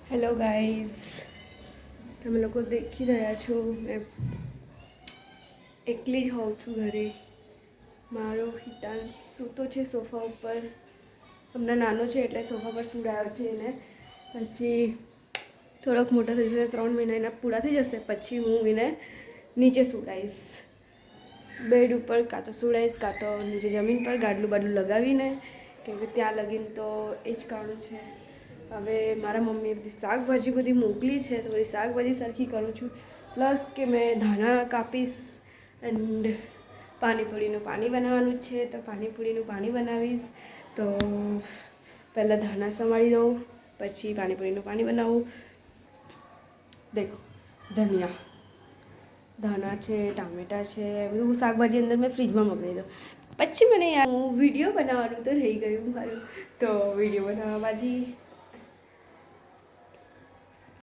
Hello guys, તમે લોકો દેખી રહ્યા છો મેં એકલી જ હોઉં છું ઘરે. મારો હિતાંશ સૂતો છે સોફા ઉપર. હમણાં નાનો છે એટલે સોફા પર સુડાયો છે એને. પછી થોડોક મોટો થઈ જશે, 3 મહિના એના પૂરા થઈ જશે પછી હું એને નીચે સુડાઈશ. બેડ ઉપર કાં તો સુડાઈશ કાં તો નીચે જમીન પર ગાડલું બાડલું લગાવીને, કેમ કે ત્યાં લગીને તો એ જ કામ છે. હવે મારા મમ્મીએ બધી શાકભાજી બધી મોકલી છે તો બધી શાકભાજી સરખી કરું છું. પ્લસ કે મેં ધાણા કાપીશ એન્ડ પાણીપુરીનું પાણી બનાવવાનું છે તો પાણીપુરીનું પાણી બનાવીશ. તો પહેલાં ધાણા સમારી દઉં, પછી પાણીપુરીનું પાણી બનાવું. દેખો ધનિયા, ધાણા છે, ટામેટાં છે, બધું શાકભાજી અંદર મેં ફ્રીજમાં મોકલી દઉં. પછી મને યાર વિડીયો બનાવવાનું તો રહી ગયું મારું, તો વિડીયો બનાવવા બાજી